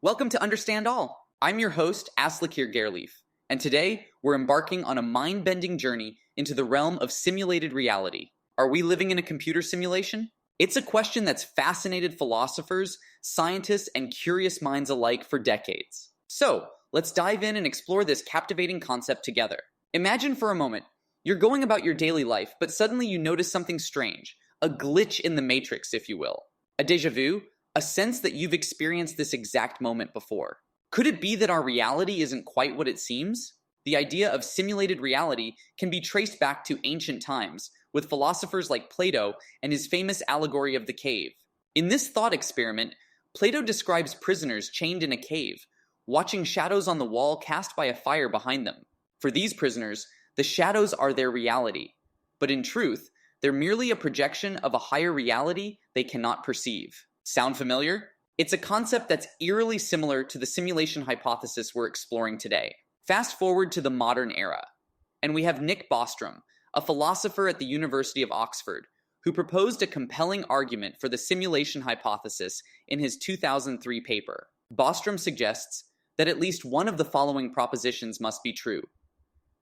Welcome to Understand All. I'm your host, Aslakir Gerleaf, and today we're embarking on a mind-bending journey into the realm of simulated reality. Are we living in a computer simulation? It's a question that's fascinated philosophers, scientists, and curious minds alike for decades. So, let's dive in and explore this captivating concept together. Imagine for a moment, you're going about your daily life, but suddenly you notice something strange, a glitch in the matrix, if you will. A déjà vu, a sense that you've experienced this exact moment before. Could it be that our reality isn't quite what it seems? The idea of simulated reality can be traced back to ancient times, with philosophers like Plato and his famous allegory of the cave. In this thought experiment, Plato describes prisoners chained in a cave, watching shadows on the wall cast by a fire behind them. For these prisoners, the shadows are their reality, but in truth, they're merely a projection of a higher reality they cannot perceive. Sound familiar? It's a concept that's eerily similar to the simulation hypothesis we're exploring today. Fast forward to the modern era, and we have Nick Bostrom, a philosopher at the University of Oxford, who proposed a compelling argument for the simulation hypothesis in his 2003 paper. Bostrom suggests that at least one of the following propositions must be true.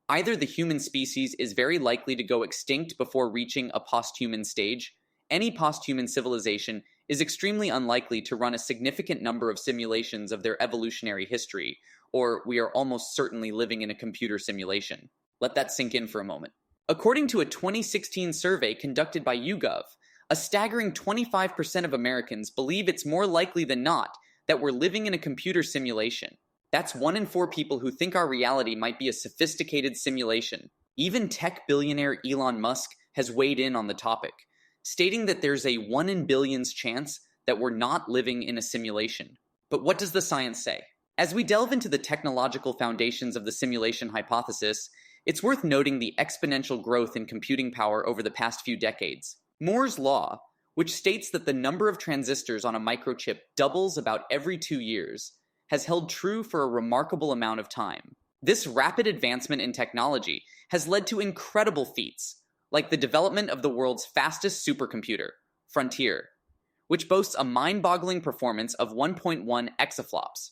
Either the human species is very likely to go extinct before reaching a posthuman stage. Any posthuman civilization is extremely unlikely to run a significant number of simulations of their evolutionary history, or we are almost certainly living in a computer simulation. Let that sink in for a moment. According to a 2016 survey conducted by YouGov, a staggering 25% of Americans believe it's more likely than not that we're living in a computer simulation. That's 1 in 4 people who think our reality might be a sophisticated simulation. Even tech billionaire Elon Musk has weighed in on the topic, stating that there's a 1 in billions chance that we're not living in a simulation. But what does the science say? As we delve into the technological foundations of the simulation hypothesis, it's worth noting the exponential growth in computing power over the past few decades. Moore's law, which states that the number of transistors on a microchip doubles about every 2 years, has held true for a remarkable amount of time. This rapid advancement in technology has led to incredible feats, like the development of the world's fastest supercomputer, Frontier, which boasts a mind-boggling performance of 1.1 exaflops.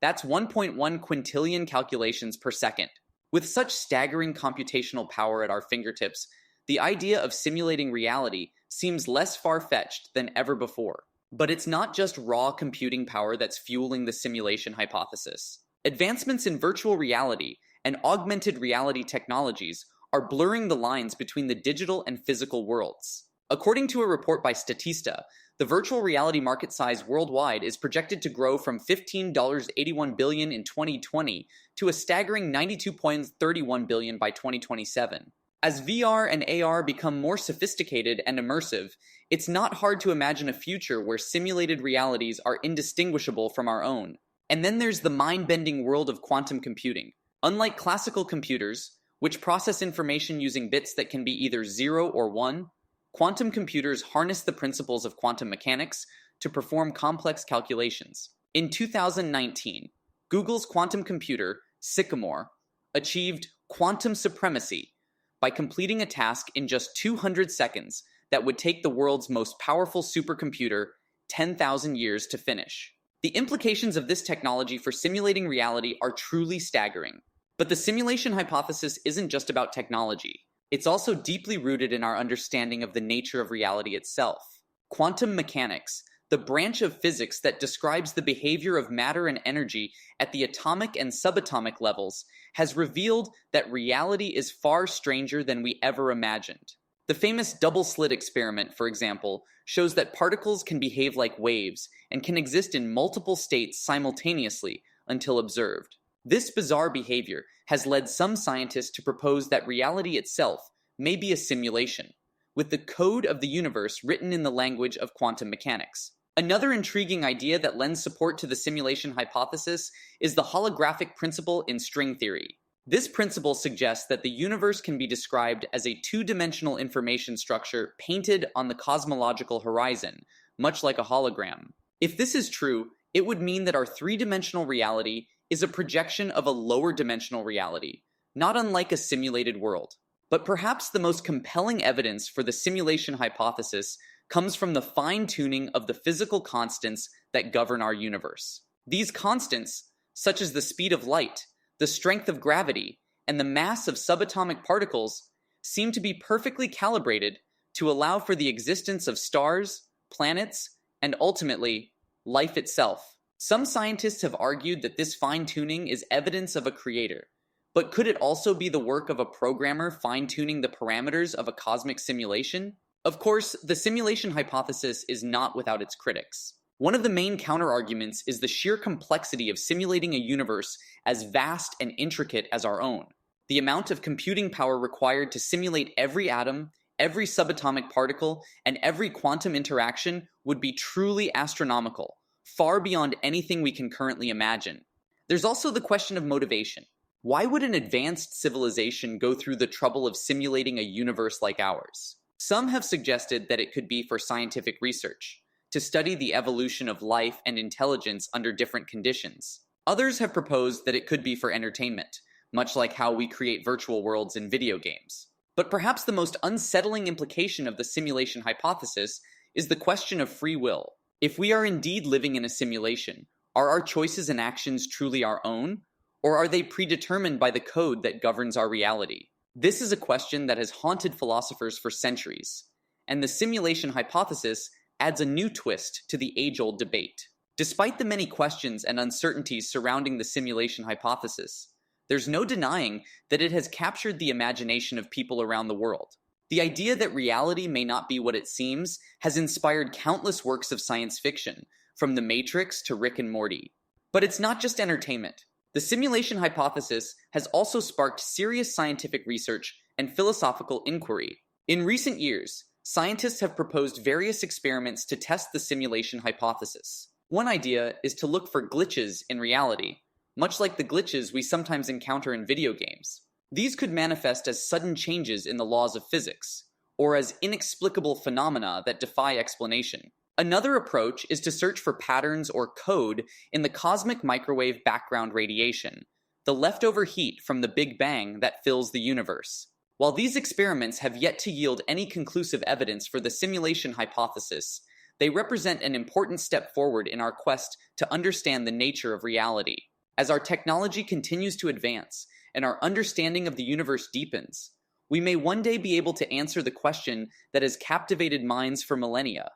That's 1.1 quintillion calculations per second. With such staggering computational power at our fingertips, the idea of simulating reality seems less far-fetched than ever before. But it's not just raw computing power that's fueling the simulation hypothesis. Advancements in virtual reality and augmented reality technologies are blurring the lines between the digital and physical worlds. According to a report by Statista, the virtual reality market size worldwide is projected to grow from $15.81 billion in 2020 to a staggering $92.31 billion by 2027. As VR and AR become more sophisticated and immersive, it's not hard to imagine a future where simulated realities are indistinguishable from our own. And then there's the mind-bending world of quantum computing. Unlike classical computers, which process information using bits that can be either 0 or 1, quantum computers harness the principles of quantum mechanics to perform complex calculations. In 2019, Google's quantum computer, Sycamore, achieved quantum supremacy by completing a task in just 200 seconds that would take the world's most powerful supercomputer 10,000 years to finish. The implications of this technology for simulating reality are truly staggering. But the simulation hypothesis isn't just about technology. It's also deeply rooted in our understanding of the nature of reality itself. Quantum mechanics, the branch of physics that describes the behavior of matter and energy at the atomic and subatomic levels, has revealed that reality is far stranger than we ever imagined. The famous double-slit experiment, for example, shows that particles can behave like waves and can exist in multiple states simultaneously until observed. This bizarre behavior has led some scientists to propose that reality itself may be a simulation, with the code of the universe written in the language of quantum mechanics. Another intriguing idea that lends support to the simulation hypothesis is the holographic principle in string theory. This principle suggests that the universe can be described as a two-dimensional information structure painted on the cosmological horizon, much like a hologram. If this is true, it would mean that our three-dimensional reality is a projection of a lower-dimensional reality, not unlike a simulated world. But perhaps the most compelling evidence for the simulation hypothesis comes from the fine-tuning of the physical constants that govern our universe. These constants, such as the speed of light, the strength of gravity, and the mass of subatomic particles, seem to be perfectly calibrated to allow for the existence of stars, planets, and ultimately, life itself. Some scientists have argued that this fine-tuning is evidence of a creator, but could it also be the work of a programmer fine-tuning the parameters of a cosmic simulation? Of course, the simulation hypothesis is not without its critics. One of the main counterarguments is the sheer complexity of simulating a universe as vast and intricate as our own. The amount of computing power required to simulate every atom, every subatomic particle, and every quantum interaction would be truly astronomical, far beyond anything we can currently imagine. There's also the question of motivation. Why would an advanced civilization go through the trouble of simulating a universe like ours? Some have suggested that it could be for scientific research, to study the evolution of life and intelligence under different conditions. Others have proposed that it could be for entertainment, much like how we create virtual worlds in video games. But perhaps the most unsettling implication of the simulation hypothesis is the question of free will. If we are indeed living in a simulation, are our choices and actions truly our own, or are they predetermined by the code that governs our reality? This is a question that has haunted philosophers for centuries, and the simulation hypothesis adds a new twist to the age-old debate. Despite the many questions and uncertainties surrounding the simulation hypothesis, there's no denying that it has captured the imagination of people around the world. The idea that reality may not be what it seems has inspired countless works of science fiction, from The Matrix to Rick and Morty. But it's not just entertainment. The simulation hypothesis has also sparked serious scientific research and philosophical inquiry. In recent years, scientists have proposed various experiments to test the simulation hypothesis. One idea is to look for glitches in reality, much like the glitches we sometimes encounter in video games. These could manifest as sudden changes in the laws of physics, or as inexplicable phenomena that defy explanation. Another approach is to search for patterns or code in the cosmic microwave background radiation, the leftover heat from the Big Bang that fills the universe. While these experiments have yet to yield any conclusive evidence for the simulation hypothesis, they represent an important step forward in our quest to understand the nature of reality. As our technology continues to advance and our understanding of the universe deepens, we may one day be able to answer the question that has captivated minds for millennia.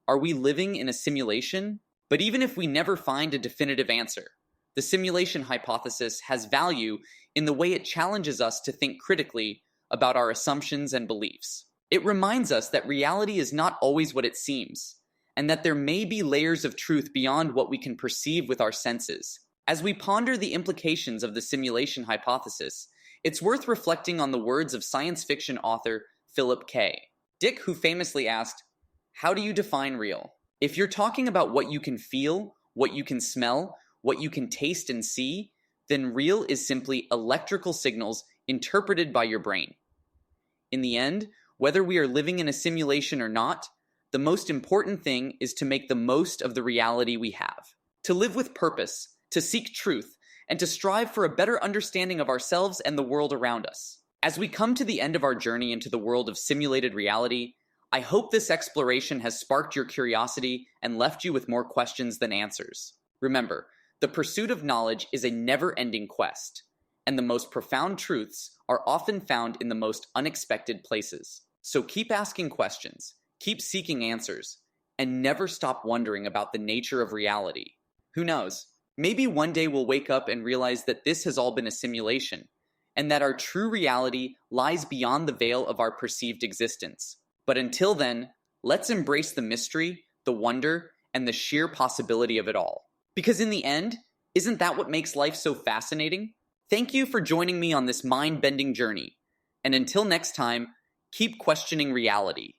Are we living in a simulation? But even if we never find a definitive answer, the simulation hypothesis has value in the way it challenges us to think critically about our assumptions and beliefs. It reminds us that reality is not always what it seems, and that there may be layers of truth beyond what we can perceive with our senses. As we ponder the implications of the simulation hypothesis, it's worth reflecting on the words of science fiction author Philip K. Dick, who famously asked, "How do you define real?" If you're talking about what you can feel, what you can smell, what you can taste and see, then real is simply electrical signals interpreted by your brain. In the end, whether we are living in a simulation or not, the most important thing is to make the most of the reality we have, to live with purpose, to seek truth, and to strive for a better understanding of ourselves and the world around us. As we come to the end of our journey into the world of simulated reality, I hope this exploration has sparked your curiosity and left you with more questions than answers. Remember, the pursuit of knowledge is a never-ending quest, and the most profound truths are often found in the most unexpected places. So keep asking questions, keep seeking answers, and never stop wondering about the nature of reality. Who knows? Maybe one day we'll wake up and realize that this has all been a simulation, and that our true reality lies beyond the veil of our perceived existence. But until then, let's embrace the mystery, the wonder, and the sheer possibility of it all. Because in the end, isn't that what makes life so fascinating? Thank you for joining me on this mind-bending journey. And until next time, keep questioning reality.